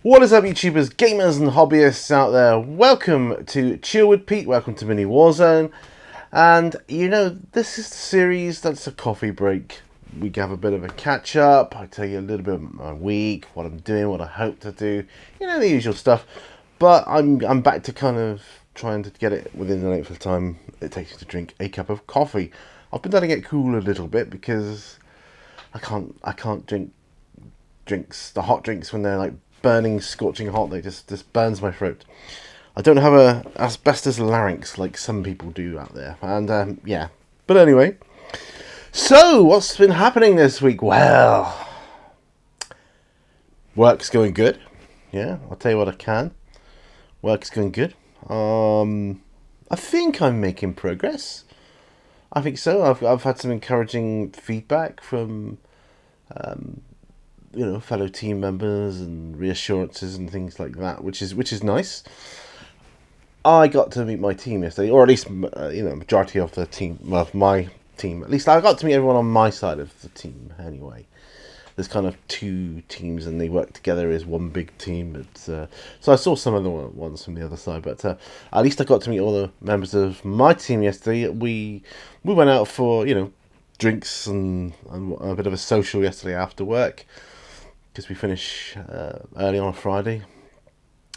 What is up, YouTubers, gamers and hobbyists out there? Welcome to Chill with Pete, welcome to Mini Warzone. And, this is the series that's a coffee break. We have a bit of a catch up, I tell you a little bit about my week, what I'm doing, what I hope to do, the usual stuff. But I'm back to kind of trying to get it within the length of time it takes to drink a cup of coffee. I've been letting it cool a little bit because I can't drink the hot drinks when they're like burning, scorching hot. They just burns my throat. I don't have a asbestos larynx like some people do out there. And yeah, but anyway. So what's been happening this week? Well, work's going good. Yeah, I'll tell you what I can. Work's going good. I think I'm making progress. I think so. I've had some encouraging feedback from fellow team members and reassurances and things like that, which is nice. I got to meet my team yesterday, or at least majority of the team, well, my team. At least I got to meet everyone on my side of the team. Anyway, there's kind of two teams, and they work together as one big team. But so I saw some of the ones from the other side, but at least I got to meet all the members of my team yesterday. We went out for drinks and a bit of a social yesterday after work, because we finish early on a Friday,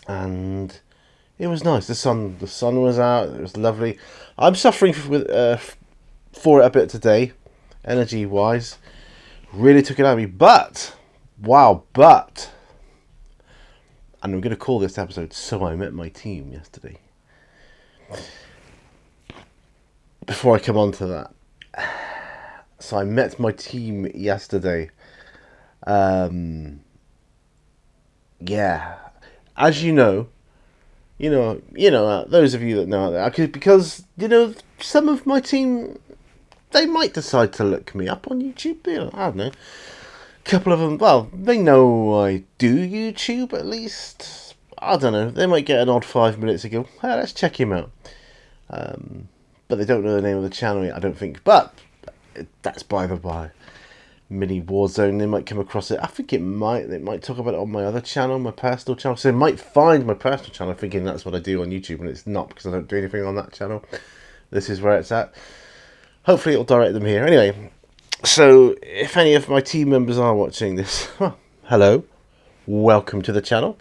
and it was nice. The sun was out. It was lovely. I'm suffering for it a bit today, energy wise. Really took it out of me, but and I'm going to call this episode "So I Met My Team Yesterday." Before I come on to that, so I met my team yesterday. Yeah, as those of you that know that, because some of my team, they might decide to look me up on YouTube. I don't know. A couple of them, well, they know I do YouTube at least. I don't know. They might get an odd 5 minutes and go, hey, let's check him out. But they don't know the name of the channel yet, I don't think. But that's by the by. Mini Warzone, they might come across it. I think they might talk about it on my other channel, my personal channel. So they might find my personal channel thinking that's what I do on YouTube, and it's not, because I don't do anything on that channel. This is where it's at. Hopefully it'll direct them here. Anyway, so if any of my team members are watching this, well, hello, welcome to the channel.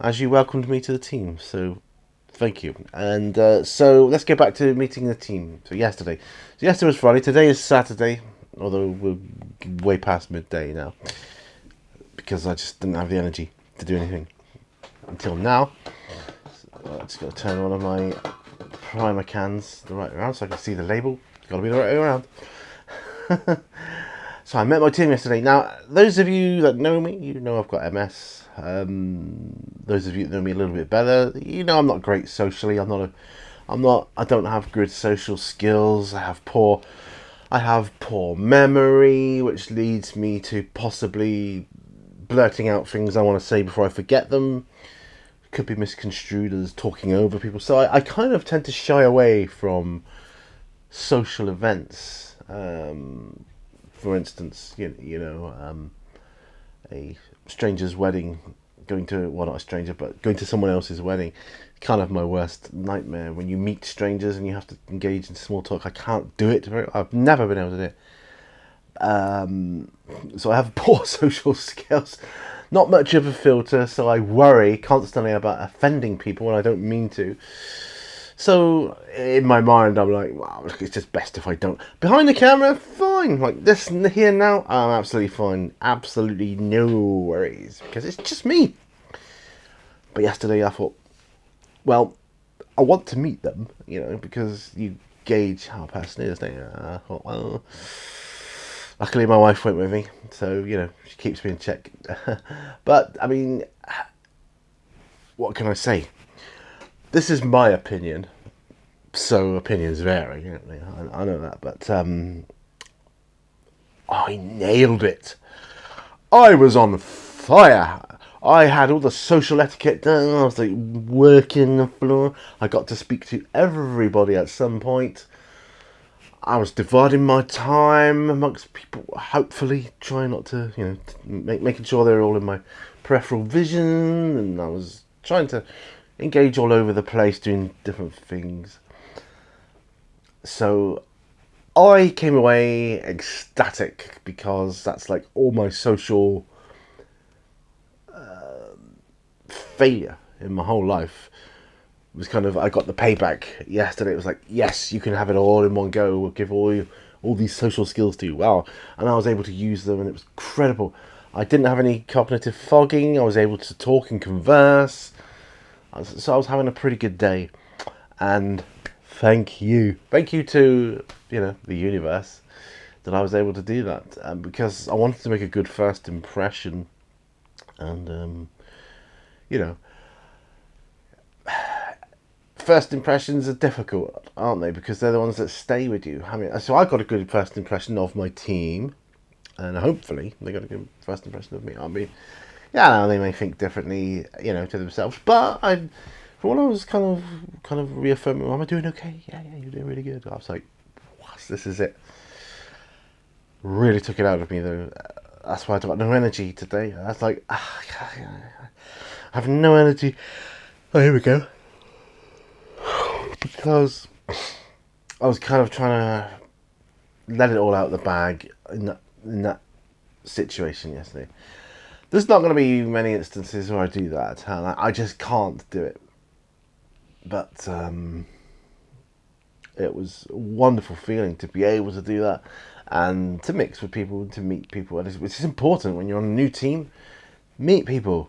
As you welcomed me to the team, so thank you. And so let's go back to meeting the team. So yesterday was Friday. Today is Saturday. Although we're way past midday now, because I just didn't have the energy to do anything until now. So I just got to turn one of my primer cans the right way around so I can see the label. It's got to be the right way around. So I met my team yesterday. Now, those of you that know me, I've got MS. Those of you that know me a little bit better, I'm not great socially. I don't have good social skills. I have poor memory, which leads me to possibly blurting out things I want to say before I forget them. Could be misconstrued as talking over people. So I kind of tend to shy away from social events. For instance, a stranger's wedding, not a stranger, but going to someone else's wedding. Kind of my worst nightmare, when you meet strangers and you have to engage in small talk. I can't do it. I've never been able to do it. So I have poor social skills, not much of a filter, so I worry constantly about offending people when I don't mean to. So in my mind, I'm like, wow, it's just best if I don't. Behind the camera, fine. Like this here now, I'm absolutely fine. Absolutely no worries, because it's just me. But yesterday I thought, well, I want to meet them, because you gauge how a person is. I thought, well, luckily my wife went with me, so, she keeps me in check. But, I mean, what can I say? This is my opinion, so opinions vary, I know that, but I nailed it. I was on fire. I had all the social etiquette done. I was like working the floor. I got to speak to everybody at some point. I was dividing my time amongst people, hopefully trying not to, making sure they're all in my peripheral vision, and I was trying to engage all over the place doing different things. So I came away ecstatic because that's like all my social failure in my whole life was kind of, I got the payback yesterday. It was like, yes, you can have it all in one go. We'll give all these social skills to you. Wow. And I was able to use them, and it was incredible. I didn't have any cognitive fogging. I was able to talk and converse. So I was having a pretty good day. And thank you to the universe that I was able to do that, because I wanted to make a good first impression. And first impressions are difficult, aren't they? Because they're the ones that stay with you. I mean, so I got a good first impression of my team, and hopefully they got a good first impression of me. I mean, yeah, they may think differently, to themselves, but for what I was kind of reaffirming, am I doing okay? Yeah, you're doing really good. I was like, what? This is it. Really took it out of me though. That's why I got no energy today. I was like, I have no energy. Oh, here we go. Because I was kind of trying to let it all out of the bag in that situation yesterday. There's not going to be many instances where I do that. I just can't do it. But it was a wonderful feeling to be able to do that and to mix with people, to meet people. And it's important when you're on a new team, meet people.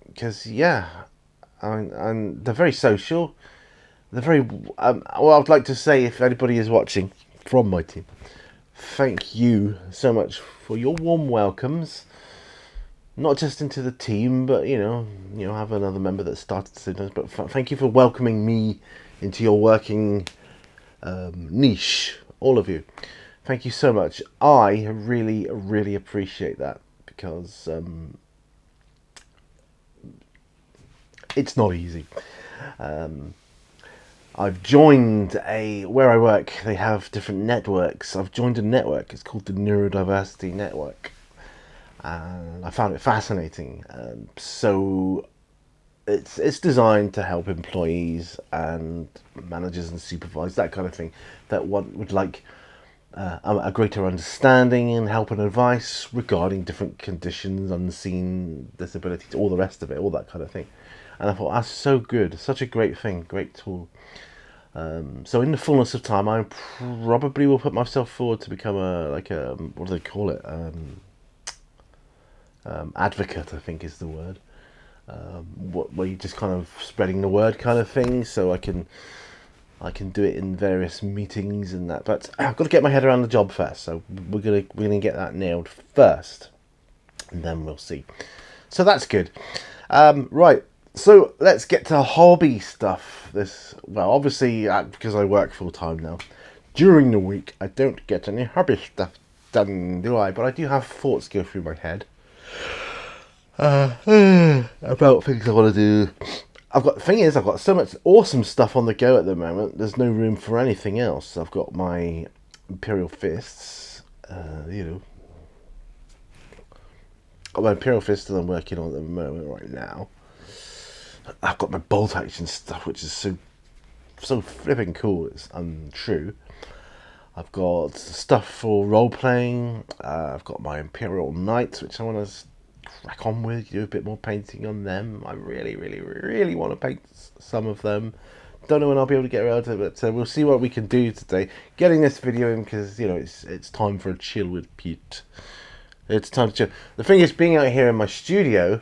Because, and they're very social. They're very... well, I'd like to say, if anybody is watching from my team, thank you so much for your warm welcomes. Not just into the team, but, have another member that started sometimes. But thank you for welcoming me into your working niche. All of you. Thank you so much. I really, really appreciate that, because it's not easy. I've joined where I work, they have different networks. I've joined a network. It's called the Neurodiversity Network. And I found it fascinating. So it's designed to help employees and managers and supervisors, that kind of thing, that would like a greater understanding and help and advice regarding different conditions, unseen disabilities, all the rest of it, all that kind of thing. And I thought, that's so good, such a great thing, great tool. So in the fullness of time, I probably will put myself forward to become what do they call it? Advocate, I think is the word. Where you're just kind of spreading the word kind of thing, so I can do it in various meetings and that. But I've got to get my head around the job first, so we're gonna get that nailed first, and then we'll see. So that's good. Right. So let's get to hobby stuff. Obviously, because I work full time now, during the week I don't get any hobby stuff done, do I? But I do have thoughts go through my head about things I want to do. I've got so much awesome stuff on the go at the moment. There's no room for anything else. I've got my Imperial Fists, got my Imperial Fists that I'm working on at the moment right now. I've got my bolt action stuff, which is so flipping cool. It's untrue. I've got stuff for role playing. I've got my Imperial Knights, which I want to crack on with, do a bit more painting on them. I really, really, really want to paint some of them. Don't know when I'll be able to get around to it, but we'll see what we can do today. Getting this video in because it's time for a chill with Pete. It's time to chill. The thing is, being out here in my studio.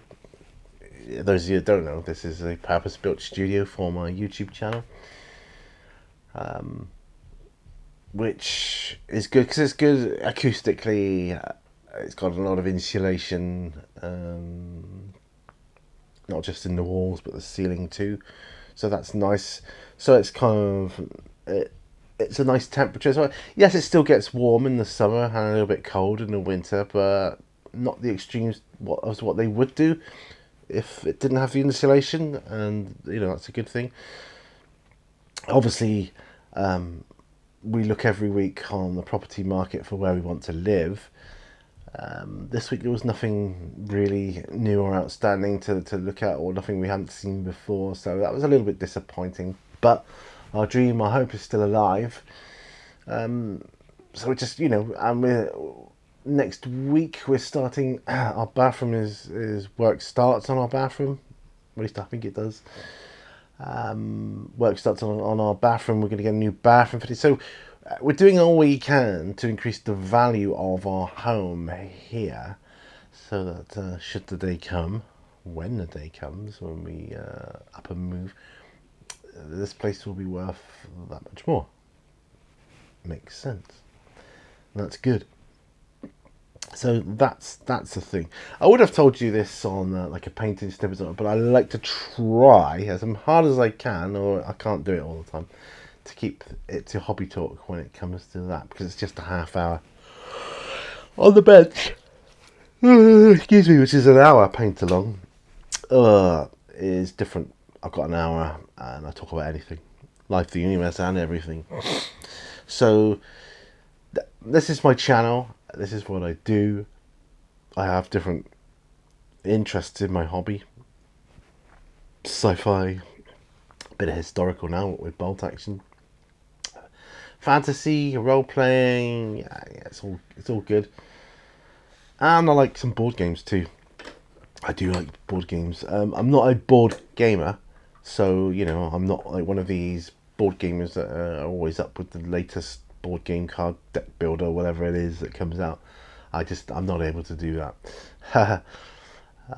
Those of you who don't know, this is a purpose-built studio for my YouTube channel, which is good because it's good acoustically. It's got a lot of insulation, not just in the walls but the ceiling too. So that's nice. So it's kind of it's a nice temperature. So yes, it still gets warm in the summer and a little bit cold in the winter, but not the extremes as what they would do if it didn't have the insulation, and that's a good thing. Obviously, we look every week on the property market for where we want to live, This week there was nothing really new or outstanding to look at, or nothing we hadn't seen before, so that was a little bit disappointing. But our dream, our hope is still alive. So we just, and next week we're starting. Our bathroom is work starts on our bathroom. At least I think it does. Work starts on our bathroom. We're going to get a new bathroom fitted. So we're doing all we can to increase the value of our home here, so that should the day come, when the day comes, when we up and move, this place will be worth that much more. Makes sense. That's good. So that's the thing. I would have told you this on like a painting snippet, but I like to try as hard as I can, or I can't do it all the time, to keep it to hobby talk when it comes to that, because it's just a half hour on the bench. Excuse me, which is an hour paint along. Is different. I've got an hour and I talk about anything, life, the universe, and everything. So this is my channel. This is what I do. I have different interests in my hobby. Sci-fi, a bit of historical now with bolt action, fantasy, role-playing. Yeah, it's all good. And I like some board games too. I do like board games. I'm not a board gamer, so I'm not like one of these board gamers that are always up with the latest board game card deck builder, whatever it is that comes out. I'm not able to do that.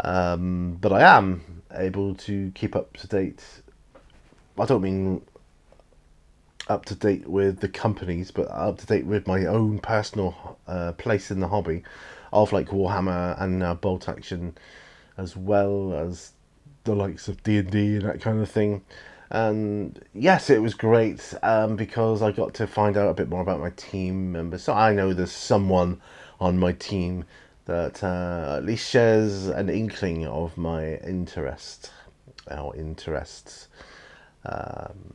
But I am able to keep up to date. I don't mean up to date with the companies, but up to date with my own personal place in the hobby of like Warhammer and bolt action, as well as the likes of D&D and that kind of thing. And yes, it was great because I got to find out a bit more about my team members. So I know there's someone on my team that at least shares an inkling of my interests.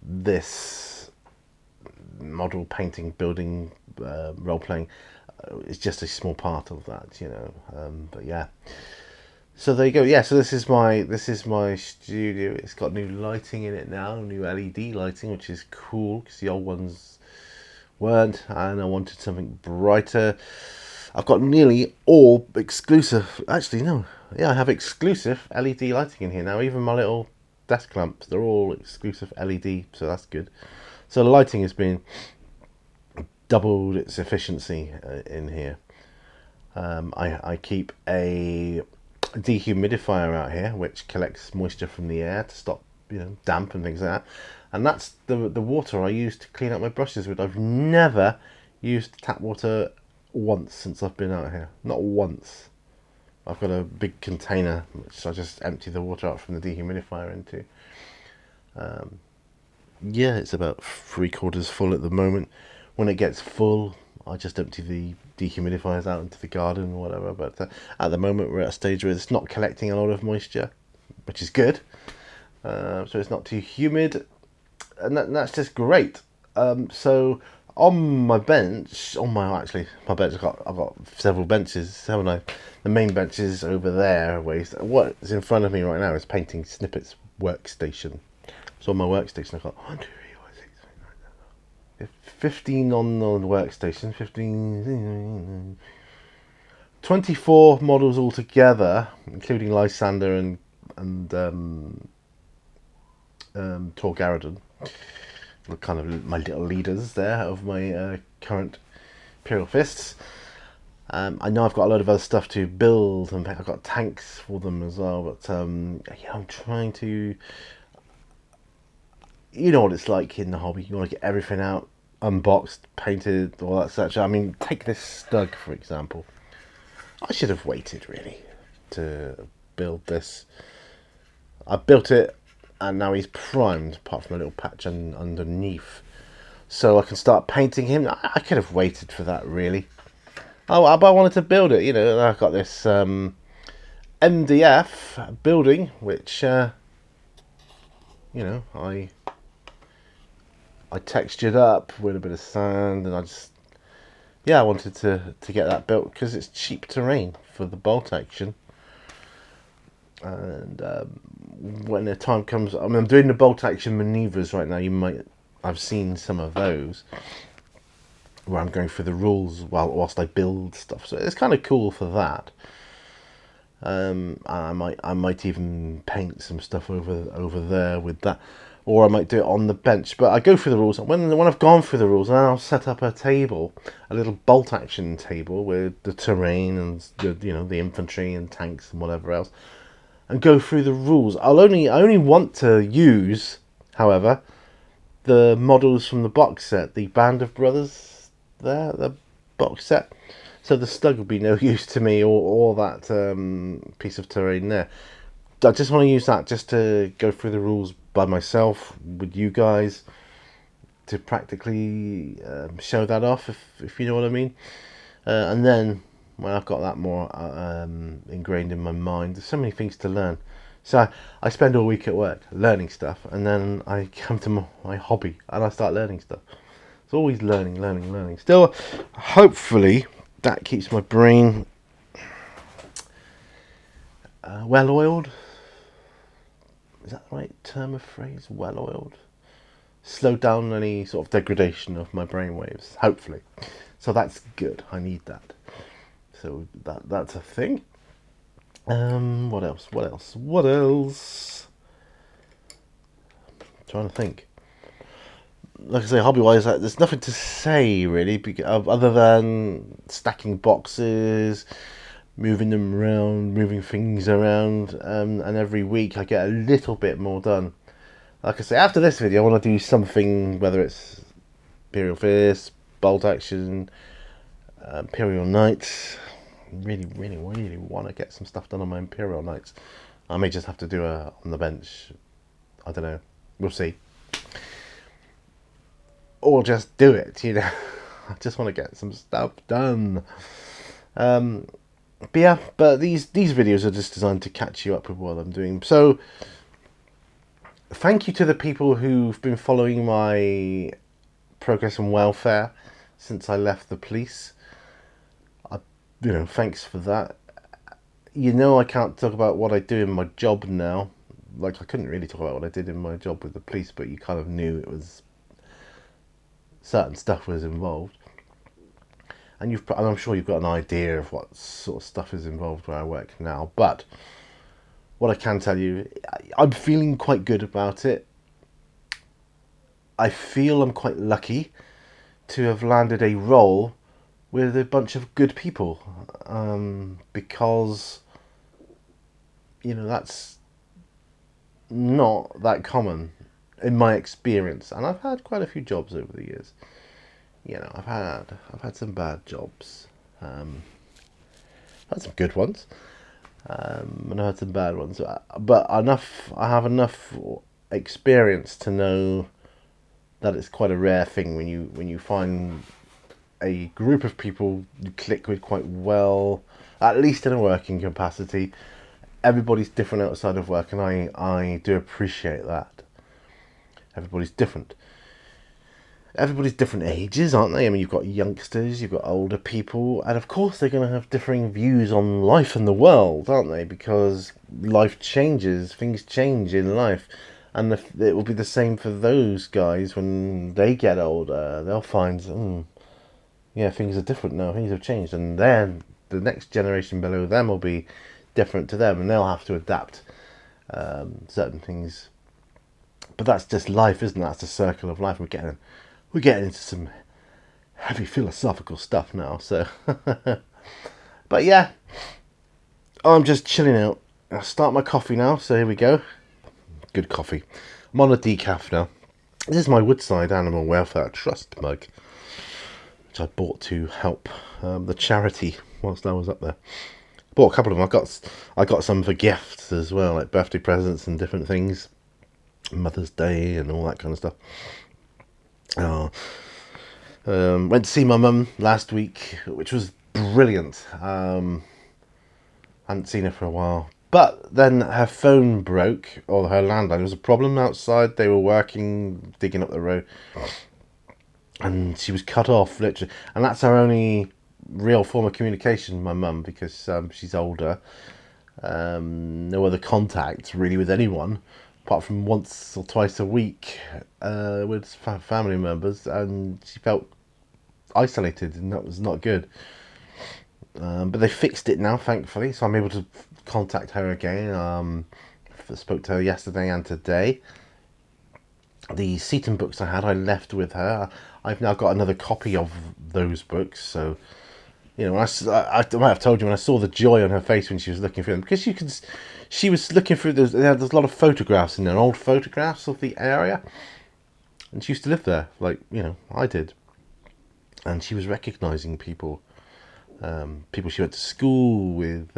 This model painting, building, role-playing is just a small part of that, but yeah. So there you go. Yeah, so this is my studio. It's got new lighting in it now, new LED lighting, which is cool because the old ones weren't, and I wanted something brighter. I've got nearly all exclusive. Actually, no. Yeah, I have exclusive LED lighting in here now. Even my little desk lamps, they're all exclusive LED, so that's good. So the lighting has been doubled its efficiency in here. I keep a dehumidifier out here which collects moisture from the air to stop damp and things like that, and that's the water I use to clean up my brushes with. I've never used tap water once since I've been out here, not once. I've got a big container which I just empty the water out from the dehumidifier into. Yeah, it's about 3/4 full at the moment. When it gets full, I just empty the dehumidifiers out into the garden or whatever. But at the moment, we're at a stage where it's not collecting a lot of moisture, which is good. So it's not too humid, and that's just great. So on my bench, my bench, I've got several benches, haven't I? The main bench is over there. What's in front of me right now is Painting Snippets workstation. So on my workstation, I've got 1, 2, 3, 4, 6, 15 on the workstation, 15, 24 models altogether, including Lysander and Tor Garadon. Kind of my little leaders there of my current Imperial Fists. I know I've got a lot of other stuff to build, and I've got tanks for them as well, but yeah, I'm trying to... You know what it's like in the hobby. You want to get everything out, unboxed, painted, all that such. I mean, take this Slug, for example. I should have waited, really, to build this. I built it, and now he's primed, apart from a little patch underneath. So I can start painting him. I could have waited for that, really. Oh, but I wanted to build it, and I've got this MDF building, which, I textured up with a bit of sand, and I just yeah, I wanted to get that built because it's cheap terrain for the bolt action. And when the time comes, I mean, I'm doing the bolt action maneuvers right now. I've seen some of those where I'm going through the rules whilst I build stuff. So it's kind of cool for that. I might even paint some stuff over there with that, or I might do it on the bench. But I go through the rules, and when I've gone through the rules, then I'll set up a table, a little bolt action table with the terrain and the infantry and tanks and whatever else, and go through the rules. I only want to use, however, the models from the box set, the Band of Brothers, the box set. So the Slug would be no use to me, or that piece of terrain there. I just want to use that just to go through the rules by myself with you guys to practically show that off, if you know what I mean. And then when I've got that more ingrained in my mind, there's so many things to learn. So I spend all week at work learning stuff, and then I come to my hobby and I start learning stuff. It's always learning. Still, hopefully, that keeps my brain well-oiled. Is that the right term of phrase? Well-oiled. Slow down any sort of degradation of my brainwaves, hopefully. So that's good. I need that. So that's a thing. What else? I'm trying to think. Like I say, hobby-wise, there's nothing to say really, other than stacking boxes, moving them around, moving things around, and every week I get a little bit more done. Like I say, after this video, I want to do something, whether it's Imperial Fist, Bolt Action, Imperial Knights. Really want to get some stuff done on my Imperial Knights. I may just have to do a on the bench. I don't know. We'll see. Or just do it, I just want to get some stuff done. But yeah, these videos are just designed to catch you up with what I'm doing. So, thank you to the people who've been following my progress and welfare since I left the police. Thanks for that. I can't talk about what I do in my job now. Like, I couldn't really talk about what I did in my job with the police, but you kind of knew it was certain stuff was involved, and I'm sure you've got an idea of what sort of stuff is involved where I work now. But what I can tell you, I'm feeling quite good about it. I feel I'm quite lucky to have landed a role with a bunch of good people, because that's not that common in my experience, and I've had quite a few jobs over the years. I've had some bad jobs. I've had some good ones, and I've had some bad ones. But I have enough experience to know that it's quite a rare thing when you find a group of people you click with quite well, at least in a working capacity. Everybody's different outside of work, and I do appreciate that. Everybody's different ages, aren't they? I mean, you've got youngsters, you've got older people, and of course they're going to have differing views on life and the world, aren't they? Because life changes, things change in life, and it will be the same for those guys when they get older. They'll find, things are different now, things have changed, and then the next generation below them will be different to them, and they'll have to adapt certain things. But that's just life, isn't it? That's the circle of life. We're getting into some heavy philosophical stuff now. So, but yeah, I'm just chilling out. I'll start my coffee now. So here we go. Good coffee. I'm on a decaf now. This is my Woodside Animal Welfare Trust mug, which I bought to help the charity whilst I was up there. Bought a couple of them. I got some for gifts as well, like birthday presents and different things. Mother's Day and all that kind of stuff. Went to see my mum last week, which was brilliant. Hadn't seen her for a while, but then her phone broke, or her landline. There was a problem outside. They were working, digging up the road, and she was cut off literally, and that's our only real form of communication with my mum, because she's older. No other contact really with anyone apart from once or twice a week with family members, and she felt isolated, and that was not good. But they fixed it now, thankfully, so I'm able to contact her again. I spoke to her yesterday and today. The Seaton books I left with her. I've now got another copy of those books, so you know, I might have told you when I saw the joy on her face when she was looking through them, because she was looking through those. There's a lot of photographs in there, old photographs of the area, and she used to live there, like I did, and she was recognising people, people she went to school with.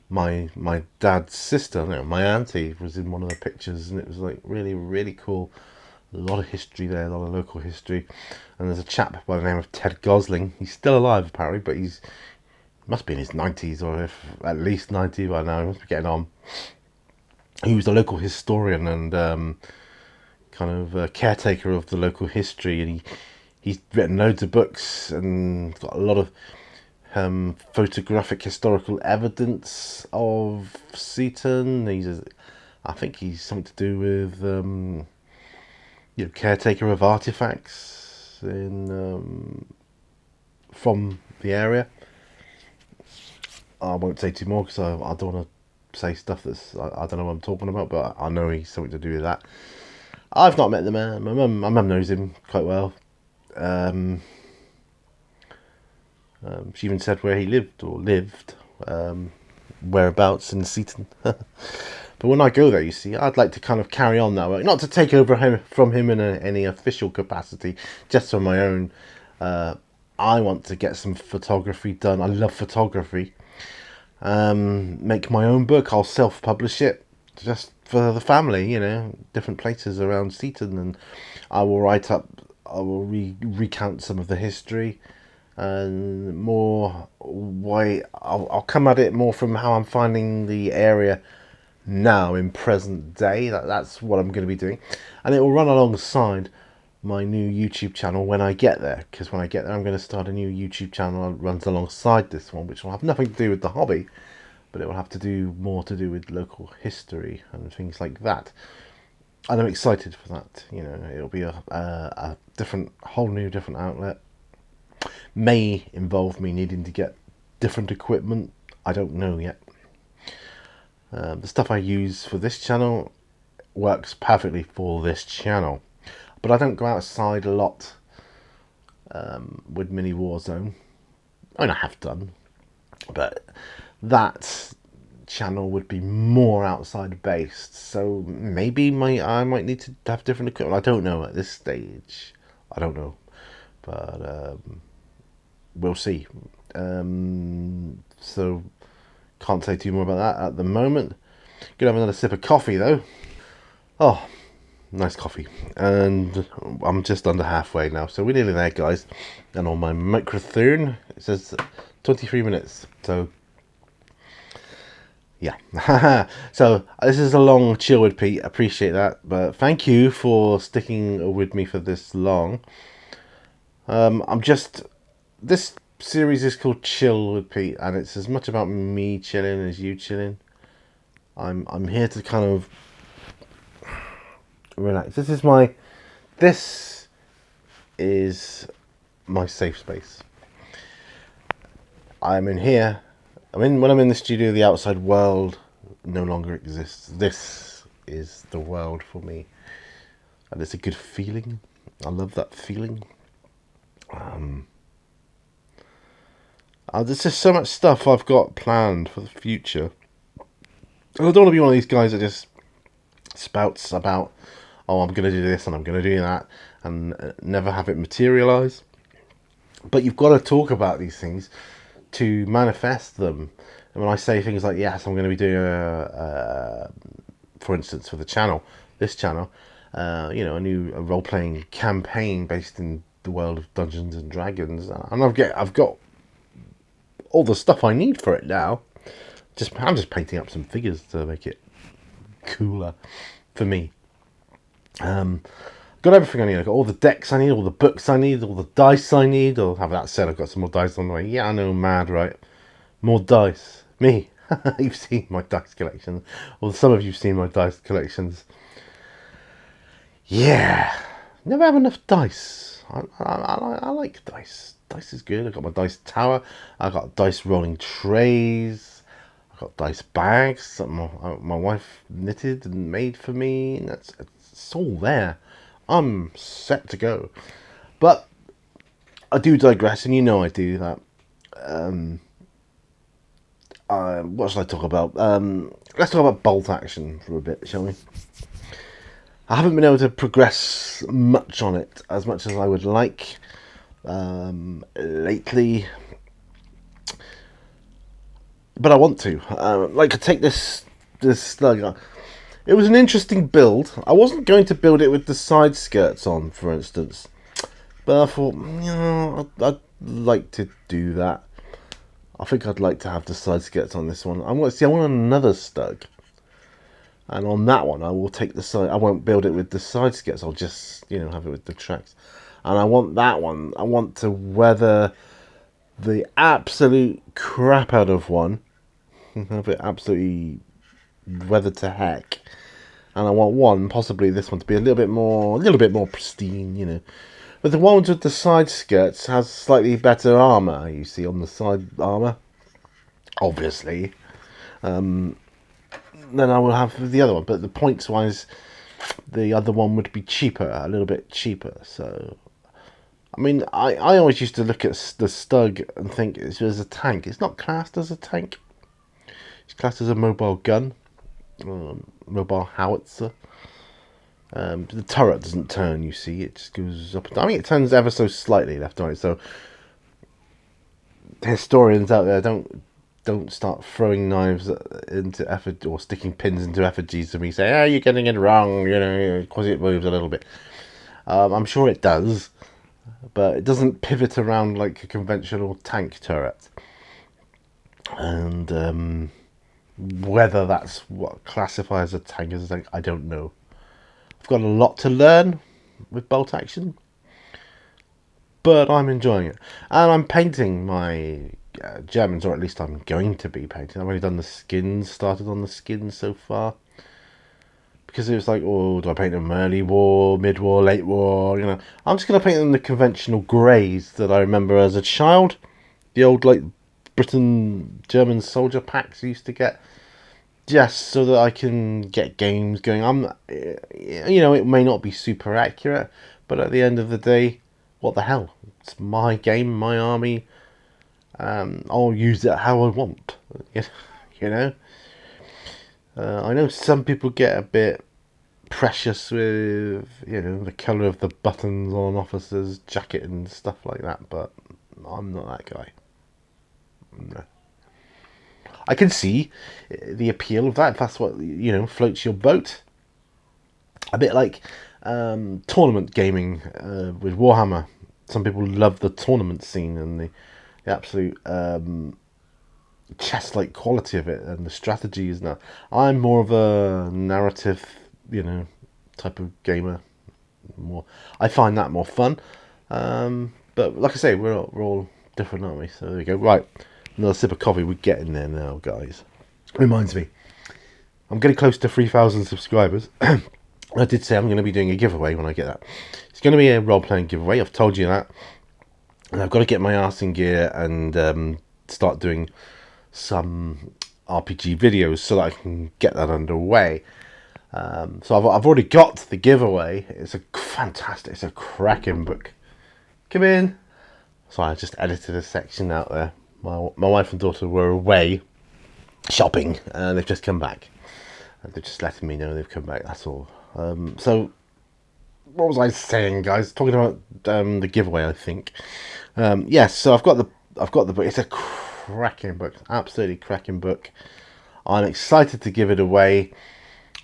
My dad's sister, my auntie, was in one of the pictures, and it was like really, really cool. A lot of history there, a lot of local history. And there's a chap by the name of Ted Gosling. He's still alive apparently, but he must be in his 90s, or if at least 90 by now. He must be getting on. He was a local historian and kind of a caretaker of the local history, and he's written loads of books and got a lot of photographic historical evidence of Seaton. I think he's something to do with caretaker of artifacts from the area. I won't say too more because I don't want to say stuff I don't know what I'm talking about, but I know he's something to do with that. I've not met the man. My mum knows him quite well. She even said where he lived, whereabouts in Seaton. But when I go there, you see, I'd like to kind of carry on that work, not to take over from him in any official capacity, just on my own. I want to get some photography done. I love photography. Make my own book. I'll self-publish it, just for the family, different places around Seaton, and I will recount some of the history, and more why I'll come at it more from how I'm finding the area now in present day. That's what I'm going to be doing, and it will run alongside my new YouTube channel when I get there, because when I get there I'm going to start a new YouTube channel that runs alongside this one, which will have nothing to do with the hobby, but it will have to do more to do with local history and things like that, and I'm excited for that. It'll be a different, whole new different outlet. May involve me needing to get different equipment. I don't know yet. The stuff I use for this channel works perfectly for this channel, but I don't go outside a lot with Mini Warzone. I mean, I have done, but that channel would be more outside based, so maybe I might need to have different equipment. I don't know at this stage. I don't know, but we'll see. So can't say too more about that at the moment. Gonna have another sip of coffee though. Oh, nice coffee. And I'm just under halfway now, so we're nearly there, guys. And on my microphone it says 23 minutes, so yeah. So this is a long chill with Pete, appreciate that, but thank you for sticking with me for this long. This series is called Chill with Pete, and it's as much about me chilling as you chilling. I'm here to kind of relax. This is my safe space. I'm in here. When I'm in the studio, the outside world no longer exists. This is the world for me, and it's a good feeling. I love that feeling. There's just so much stuff I've got planned for the future. And I don't want to be one of these guys that just spouts about, oh, I'm going to do this and I'm going to do that, and never have it materialise. But you've got to talk about these things to manifest them. And when I say things like, yes, I'm going to be doing for instance, for this channel, a new role-playing campaign based in the world of Dungeons and Dragons, and I've got all the stuff I need for it now. I'm just painting up some figures to make it cooler for me. Got got everything I need. I've got all the decks I need, all the books I need, all the dice I need. Or have that said, I've got some more dice on the way. Yeah, I know, mad, right? More dice. Me. You've seen my dice collection. Or some of you've seen my dice collections. Yeah. Never have enough dice. I like dice. Dice is good. I've got my dice tower. I've got dice rolling trays. I've got dice bags that my wife knitted and made for me. And it's all there. I'm set to go. But I do digress, and you know I do that. What should I talk about? Let's talk about bolt action for a bit, shall we? I haven't been able to progress much on it as much as I would like lately, but I want to. Like to take this slug. It was an interesting build. I wasn't going to build it with the side skirts on, for instance, but I thought, I'd like to do that. I think I'd like to have the side skirts on this one. I want another slug. And on that one, I will take the side. I won't build it with the side skirts. I'll just, have it with the tracks. And I want that one. I want to weather the absolute crap out of one. Have it absolutely weathered to heck. And I want one, possibly this one, to be a little bit more pristine, But the ones with the side skirts has slightly better armor. You see on the side armor, obviously. Then I will have the other one, but the points wise, the other one would be cheaper, a little bit cheaper. So, I mean, I always used to look at the Slug and think it's as a tank. It's not classed as a tank. It's classed as a mobile gun, mobile howitzer. The turret doesn't turn, you see. It just goes up and down. I mean, it turns ever so slightly left and right. So, historians out there, don't start throwing knives into effort or sticking pins into effigies to me. Say, you're getting it wrong, because it moves a little bit. I'm sure it does, but it doesn't pivot around like a conventional tank turret. And whether that's what classifies a tank as a tank, I don't know. I've got a lot to learn with bolt action, but I'm enjoying it. And I'm painting my Germans, or at least I'm going to be painting. I've only done the skins, started on the skins so far. Because it was like, do I paint them early war, mid-war, late war? I'm just going to paint them the conventional greys that I remember as a child. The old, Britain German soldier packs I used to get. Just so that I can get games going. It may not be super accurate, but at the end of the day, what the hell? It's my game, my army. I'll use it how I want. I know some people get a bit precious with, the colour of the buttons on an officer's jacket and stuff like that, but I'm not that guy. No. I can see the appeal of that, if that's what, floats your boat. A bit like tournament gaming with Warhammer. Some people love the tournament scene and the absolute chess-like quality of it and the strategies. Now, I'm more of a narrative, type of gamer. I find that more fun. But like I say, we're all different, aren't we? So there we go. Right, another sip of coffee. We're getting there now, guys. Reminds me, I'm getting close to 3,000 subscribers. I did say I'm going to be doing a giveaway when I get that. It's going to be a role-playing giveaway. I've told you that. And I've got to get my arse in gear and start doing some RPG videos so that I can get that underway. So I've already got the giveaway. It's a cracking book. Come in. So I just edited a section out there. My wife and daughter were away shopping and they've just come back. They're just letting me know they've come back, that's all. So what was I saying, guys? Talking about the giveaway, I think. Yes, so I've got the book. It's a cracking book, absolutely cracking book. I'm excited to give it away.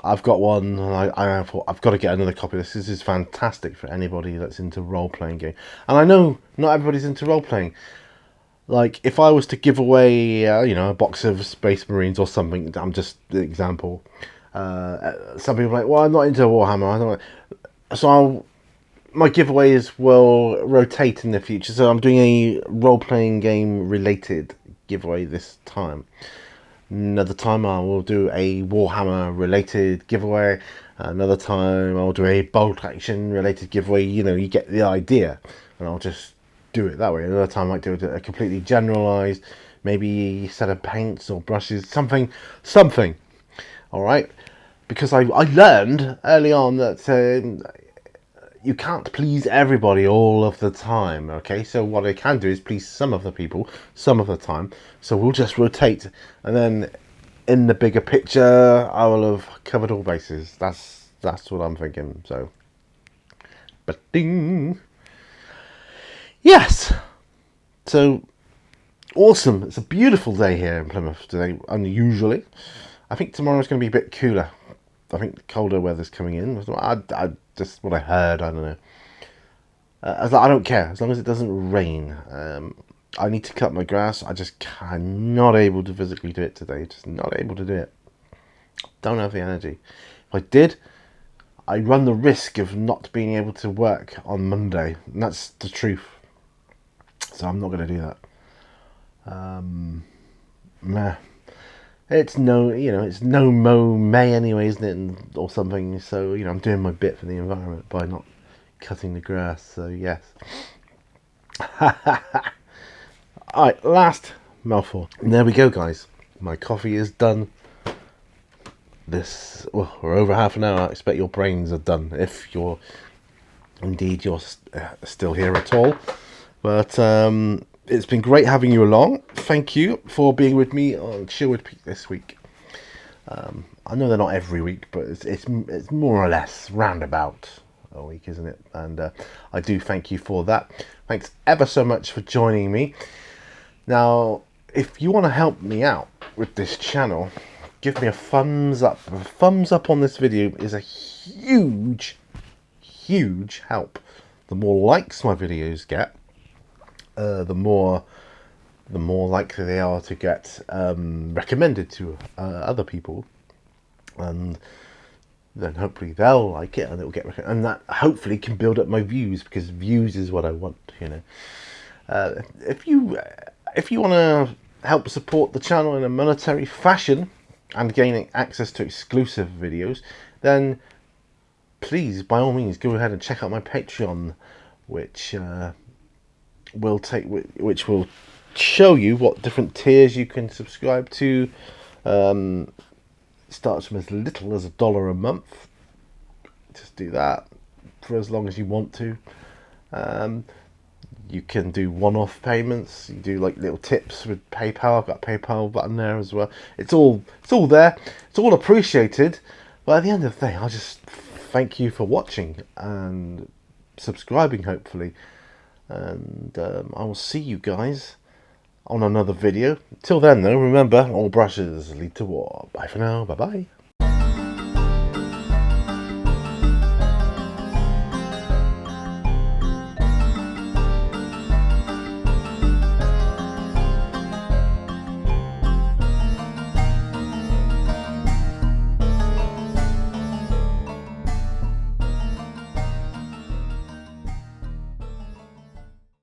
I've got one, and I thought I've got to get another copy of this. This is fantastic for anybody that's into role-playing game. And I know not everybody's into role-playing. Like, if I was to give away, a box of Space Marines or something, I'm just the example. Some people are like, well, I'm not into Warhammer. I don't know. So my giveaways will rotate in the future. So I'm doing a role-playing game related giveaway this time. Another time I will do a Warhammer related giveaway. Another time I'll do a bolt action related giveaway. You know, you get the idea, and I'll just do it that way. Another time I might do a completely generalized, maybe a set of paints or brushes, something. All right, because I learned early on that you can't please everybody all of the time. Okay, so what I can do is please some of the people some of the time. So we'll just rotate, and then in the bigger picture, I will have covered all bases. That's what I'm thinking. So, but ding, yes. So awesome! It's a beautiful day here in Plymouth today. Unusually, I think tomorrow's going to be a bit cooler. I think colder weather's coming in. I just what I heard. I don't know. I don't care as long as it doesn't rain. I need to cut my grass. I just cannot able to physically do it today. Just not able to do it. Don't have the energy. If I did, I run the risk of not being able to work on Monday, and that's the truth. So I'm not going to do that. Meh. It's it's no mow May anyway, isn't it, or something. So I'm doing my bit for the environment by not cutting the grass. So yes. Alright, last mouthful. And there we go, guys. My coffee is done. We're over half an hour. I expect your brains are done if you're still here at all. But it's been great having you along. Thank you for being with me on Sherwood Peak this week. I know they're not every week, but it's more or less roundabout a week, isn't it? And I do thank you for that. Thanks ever so much for joining me. Now, if you want to help me out with this channel, give me a thumbs up. A thumbs up on this video is a huge help. The more likes my videos get, the more likely they are to get recommended to other people, and then hopefully they'll like it and it'll get recommended, and that hopefully can build up my views, because views is what I want. If you want to help support the channel in a monetary fashion and gaining access to exclusive videos, then please, by all means, go ahead and check out my Patreon, which will show you what different tiers you can subscribe to. Starts from as little as $1 a month. Just do that for as long as you want to. You can do one-off payments. You do like little tips with PayPal. I've got a PayPal button there as well. It's all there. It's all appreciated. But at the end of the day, I'll just thank you for watching and subscribing, hopefully. And I will see you guys on another video. Till then, though, remember, all brushes lead to war. Bye for now. Bye-bye.